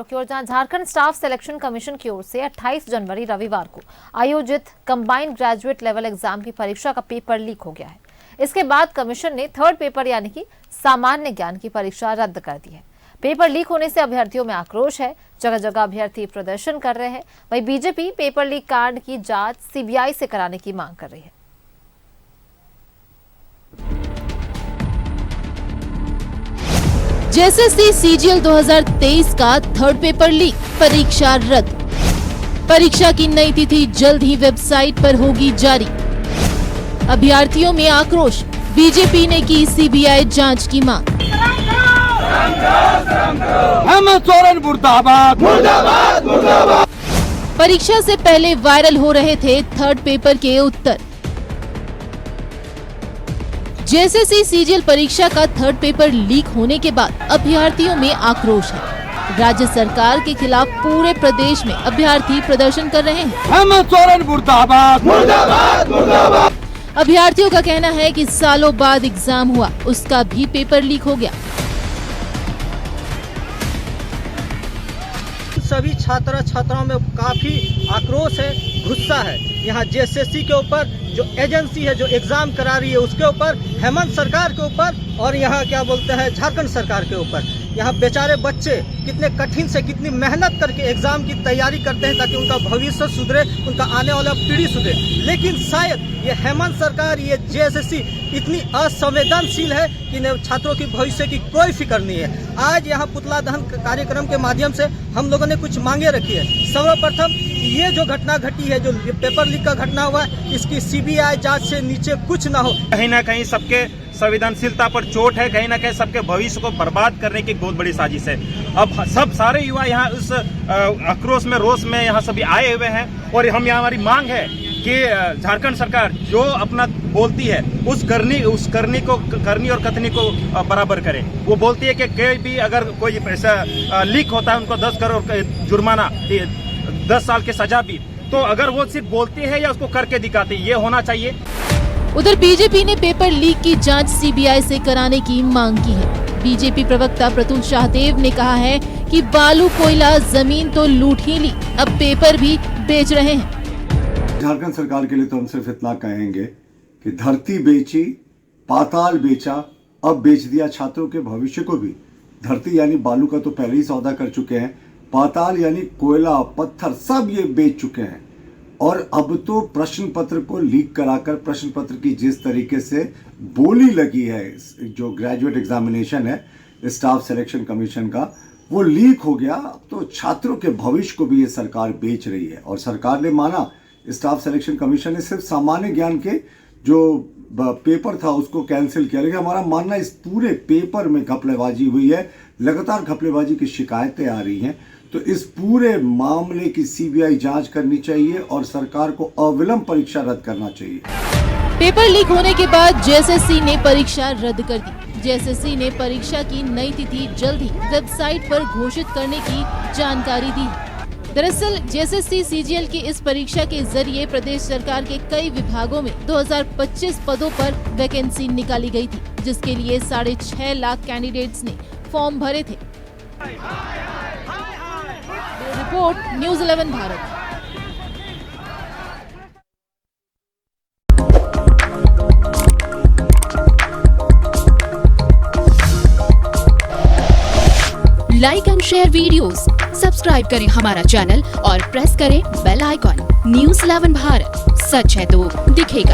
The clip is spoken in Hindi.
की ओर जहां झारखंड स्टाफ सिलेक्शन कमीशन की ओर से 28 जनवरी रविवार को आयोजित कंबाइंड ग्रेजुएट लेवल एग्जाम की परीक्षा का पेपर लीक हो गया है। इसके बाद कमीशन ने थर्ड पेपर यानी कि सामान्य ज्ञान की परीक्षा रद्द कर दी है। पेपर लीक होने से अभ्यर्थियों में आक्रोश है, जगह जगह अभ्यर्थी प्रदर्शन कर रहे हैं। वहीं बीजेपी पेपर लीक कांड की जांच सीबीआई से कराने की मांग कर रही है। जेएसएससी सीजीएल 2023 का थर्ड पेपर लीक, परीक्षा रद्द। परीक्षा की नई तिथि जल्द ही वेबसाइट पर होगी जारी। अभ्यर्थियों में आक्रोश, बीजेपी ने की सीबीआई जांच की मांग। हेमंत सोरेन मुर्दाबाद, मुर्दाबाद, मुर्दाबाद। परीक्षा से पहले वायरल हो रहे थे थर्ड पेपर के उत्तर। जेएसएससी सीजीएल परीक्षा का थर्ड पेपर लीक होने के बाद अभ्यर्थियों में आक्रोश है। राज्य सरकार के खिलाफ पूरे प्रदेश में अभ्यर्थी प्रदर्शन कर रहे हैं। हेमंत सोरेन मुर्दाबाद, मुर्दाबाद, मुर्दाबाद। अभ्यर्थियों का कहना है कि सालों बाद एग्जाम हुआ, उसका भी पेपर लीक हो गया। सभी छात्र छात्राओं में काफी आक्रोश है, गुस्सा है। यहाँ जेएसएससी के ऊपर, जो एजेंसी है जो एग्जाम करा रही है उसके ऊपर, हेमंत सरकार के ऊपर और यहाँ क्या बोलते हैं झारखंड सरकार के ऊपर। यहाँ बेचारे बच्चे कितने कठिन से कितनी मेहनत करके एग्जाम की तैयारी करते हैं ताकि उनका भविष्य सुधरे, उनका आने वाला पीढ़ी सुधरे। लेकिन शायद ये हेमंत सरकार, ये जेएसएससी इतनी असंवेदनशील है कि छात्रों की भविष्य की कोई फिक्र नहीं है। आज यहाँ पुतला दहन कार्यक्रम के माध्यम से हम लोगों ने कुछ मांगे रखी है। सर्वप्रथम ये जो घटना घटी है, जो पेपर लीक का घटना हुआ है, इसकी सीबीआई जांच से नीचे कुछ ना हो। कहीं ना कहीं सबके संवेदनशीलता पर चोट है, कहीं ना कहीं सबके भविष्य को बर्बाद करने की बहुत बड़ी साजिश है। अब सब सारे युवा यहाँ उस आक्रोश में, रोष में यहाँ सभी आए हुए हैं और हम यहाँ हमारी मांग है कि झारखंड सरकार जो अपना बोलती है उस करनी और कथनी को बराबर करे। वो बोलती है कि कोई भी अगर कोई पैसा लीक होता है उनको 10 करोड़ जुर्माना, 10 साल की सजा भी। तो अगर वो सिर्फ बोलती है या उसको करके दिखाती है, ये होना चाहिए। उधर बीजेपी ने पेपर लीक की जांच सीबीआई से कराने की मांग की है। बीजेपी प्रवक्ता प्रतुल शाहदेव ने कहा है कि बालू, कोयला, जमीन तो लूट ही ली, अब पेपर भी बेच रहे हैं। झारखंड सरकार के लिए तो हम सिर्फ इतना कहेंगे कि धरती बेची, पाताल बेचा, अब बेच दिया छात्रों के भविष्य को भी। धरती यानी बालू का तो पहले ही सौदा कर चुके हैं, पाताल यानी कोयला, पत्थर, सब ये बेच चुके हैं। और अब तो प्रश्न पत्र को लीक कराकर प्रश्न पत्र की जिस तरीके से बोली लगी है, जो ग्रेजुएट एग्जामिनेशन है स्टाफ सिलेक्शन कमीशन का, वो लीक हो गया। तो छात्रों के भविष्य को भी ये सरकार बेच रही है। और सरकार ने माना, स्टाफ सिलेक्शन कमीशन ने सिर्फ सामान्य ज्ञान के जो पेपर था उसको कैंसिल किया, लेकिन हमारा मानना इस पूरे पेपर में घपलेबाजी हुई है। लगातार घपलेबाजी की शिकायतें आ रही हैं। तो इस पूरे मामले की सीबीआई जांच करनी चाहिए और सरकार को अविलंब परीक्षा रद्द करना चाहिए। पेपर लीक होने के बाद जेएसएससी ने परीक्षा रद्द कर दी। जेएसएससी ने परीक्षा की नई तिथि जल्द ही वेबसाइट पर घोषित करने की जानकारी दी। दरअसल जेएसएससी सीजीएल की इस परीक्षा के जरिए प्रदेश सरकार के कई विभागों में 2025 पदों पर वैकेंसी निकाली गई थी, जिसके लिए 6.5 लाख कैंडिडेट्स ने फॉर्म भरे थे। Report news 11 Bharat. Like and share videos, subscribe करें हमारा चैनल और प्रेस करें बेल आइकॉन। न्यूज़ 11 भारत, सच है तो दिखेगा।